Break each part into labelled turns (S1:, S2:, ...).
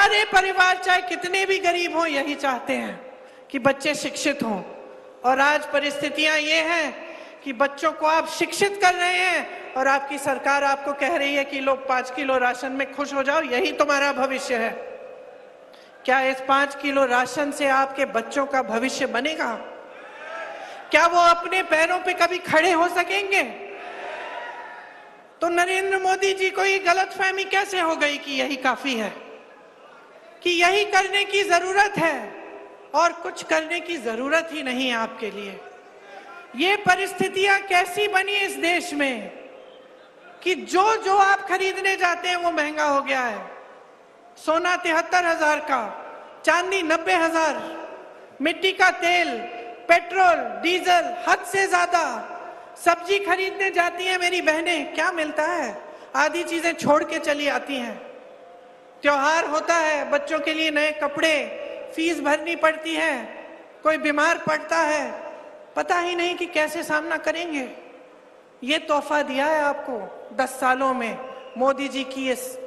S1: सारे परिवार चाहे कितने भी गरीब हों यही चाहते हैं कि बच्चे शिक्षित हों। और आज परिस्थितियां ये हैं कि बच्चों को आप शिक्षित कर रहे हैं और आपकी सरकार आपको कह रही है कि लोग 5 किलो राशन में खुश हो जाओ, यही तुम्हारा भविष्य है। क्या इस 5 किलो राशन से आपके बच्चों का भविष्य बनेगा? क्या वो अपने पैरों पे कभी खड़े हो सकेंगे? तो नरेंद्र मोदी जी को ये गलतफहमी कैसे हो गई कि यही काफी है, कि यही करने की जरूरत है और कुछ करने की जरूरत ही नहीं है आपके लिए। ये परिस्थितियां कैसी बनी इस देश में कि जो जो आप खरीदने जाते हैं वो महंगा हो गया है। सोना 73,000 का, चांदी 90,000, मिट्टी का तेल, पेट्रोल, डीजल हद से ज्यादा। सब्जी खरीदने जाती हैं मेरी बहनें, क्या मिलता है? आधी चीजें छोड़ के चली आती हैं। त्योहार होता है, बच्चों के लिए नए कपड़े, फीस भरनी पड़ती है, कोई बीमार पड़ता है, पता ही नहीं कि कैसे सामना करेंगे। ये तोहफा दिया है आपको 10 सालों में मोदी जी की इस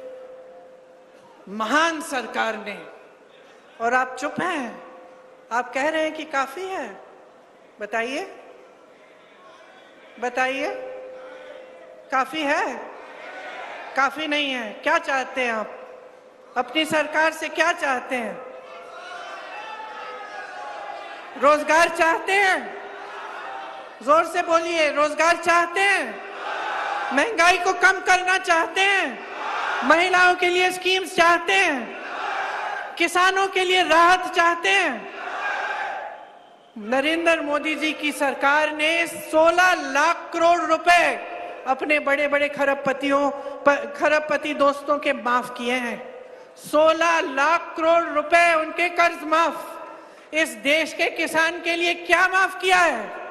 S1: महान सरकार ने, और आप चुप हैं। आप कह रहे हैं कि काफी है। बताइए बताइए, काफी है? काफी नहीं है। क्या चाहते हैं आप अपनी सरकार से? क्या चाहते हैं? रोजगार चाहते हैं? जोर से बोलिए, रोजगार चाहते हैं? महंगाई को कम करना चाहते हैं? महिलाओं के लिए स्कीम्स चाहते हैं? किसानों के लिए राहत चाहते हैं? नरेंद्र मोदी जी की सरकार ने 16 लाख करोड़ रुपए अपने बड़े बड़े खरबपति दोस्तों के माफ किए हैं। 16 लाख करोड़ रुपए उनके कर्ज माफ। इस देश के किसान के लिए क्या माफ किया है?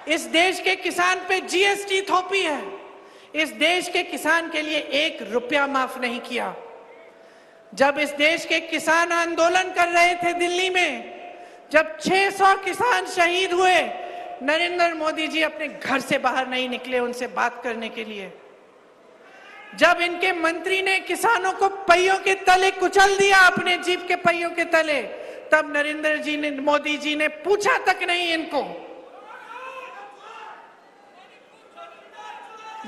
S1: इस देश के किसान पे जीएसटी थोपी है। इस देश के किसान के लिए 1 रुपया माफ नहीं किया। जब इस देश के किसान आंदोलन कर रहे थे दिल्ली में, जब 600 किसान शहीद हुए, नरेंद्र मोदी जी अपने घर से बाहर नहीं निकले उनसे बात करने के लिए। जब इनके मंत्री ने किसानों को पहियों के तले कुचल दिया, अपने जीप के पहियों के तले, तब मोदी जी ने पूछा तक नहीं इनको।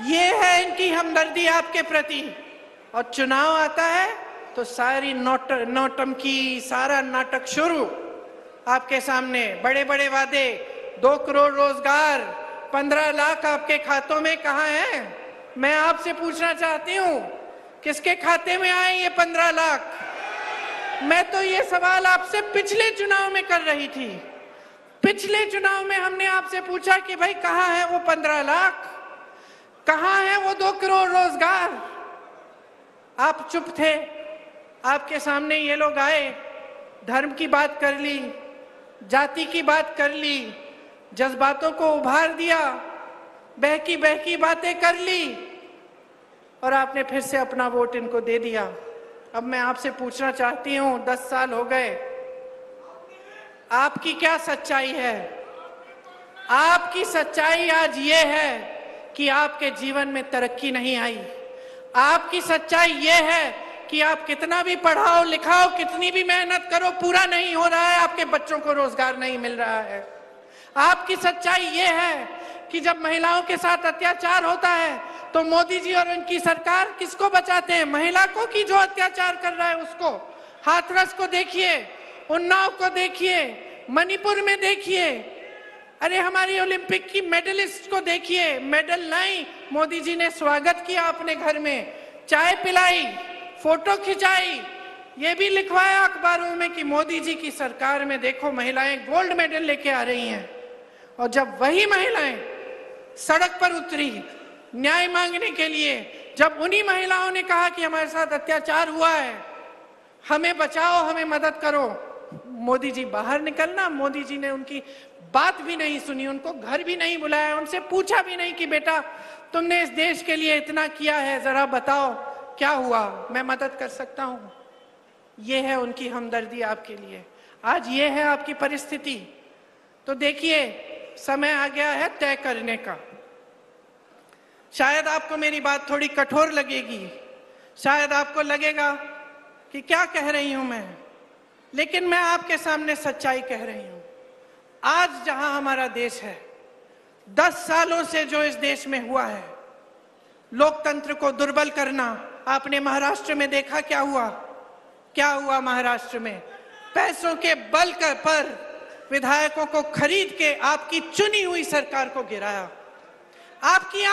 S1: ये है इनकी हमदर्दी आपके प्रति। और चुनाव आता है तो सारी नौटंकी, सारा नाटक शुरू। आपके सामने बड़े बड़े वादे, 2 करोड़ रोजगार, 15 लाख आपके खातों में कहाँ है? मैं आपसे पूछना चाहती हूँ, किसके खाते में आए ये 15 लाख? मैं तो ये सवाल आपसे पिछले चुनाव में कर रही थी। पिछले चुनाव में हमने आपसे पूछा कि भाई कहाँ है वो 15 लाख, कहाँ है वो 2 करोड़ रोजगार? आप चुप थे। आपके सामने ये लोग आए, धर्म की बात कर ली, जाति की बात कर ली, जज्बातों को उभार दिया, बहकी बहकी बातें कर ली, और आपने फिर से अपना वोट इनको दे दिया। अब मैं आपसे पूछना चाहती हूँ, 10 साल हो गए, आपकी क्या सच्चाई है? आपकी सच्चाई आज ये है कि आपके जीवन में तरक्की नहीं आई। आपकी सच्चाई ये है कि आप कितना भी पढ़ाओ लिखाओ, कितनी भी मेहनत करो, पूरा नहीं हो रहा है, आपके बच्चों को रोजगार नहीं मिल रहा है। आपकी सच्चाई ये है कि जब महिलाओं के साथ अत्याचार होता है तो मोदी जी और उनकी सरकार किसको बचाते हैं? महिला को, कि जो अत्याचार कर रहा है उसको। हाथरस को देखिए, उन्नाव को देखिए, मणिपुर में देखिए, अरे हमारी ओलंपिक की मेडलिस्ट को देखिए, मेडल लाई, मोदी जी ने स्वागत किया अपने घर में, चाय पिलाई, फोटो खिंचाई, ये भी लिखवाया अखबारों में कि मोदी जी की सरकार में देखो महिलाएं गोल्ड मेडल लेके आ रही हैं। और जब वही महिलाएं सड़क पर उतरी न्याय मांगने के लिए, जब उन्हीं महिलाओं ने कहा कि हमारे साथ अत्याचार हुआ है, हमें बचाओ, हमें मदद करो, मोदी जी बाहर निकलना। मोदी जी ने उनकी बात भी नहीं सुनी, उनको घर भी नहीं बुलाया, उनसे पूछा भी नहीं कि बेटा तुमने इस देश के लिए इतना किया है, जरा बताओ क्या हुआ, मैं मदद कर सकता हूं। ये है उनकी हमदर्दी आपके लिए। आज ये है आपकी परिस्थिति। तो देखिए, समय आ गया है तय करने का। शायद आपको मेरी बात थोड़ी कठोर लगेगी, शायद आपको लगेगा कि क्या कह रही हूं मैं, लेकिन मैं आपके सामने सच्चाई कह रही हूं। आज जहां हमारा देश है, 10 सालों से जो इस देश में हुआ है, लोकतंत्र को दुर्बल करना, आपने महाराष्ट्र में देखा क्या हुआ। क्या हुआ महाराष्ट्र में? पैसों के बल पर विधायकों को खरीद के आपकी चुनी हुई सरकार को गिराया। आपकी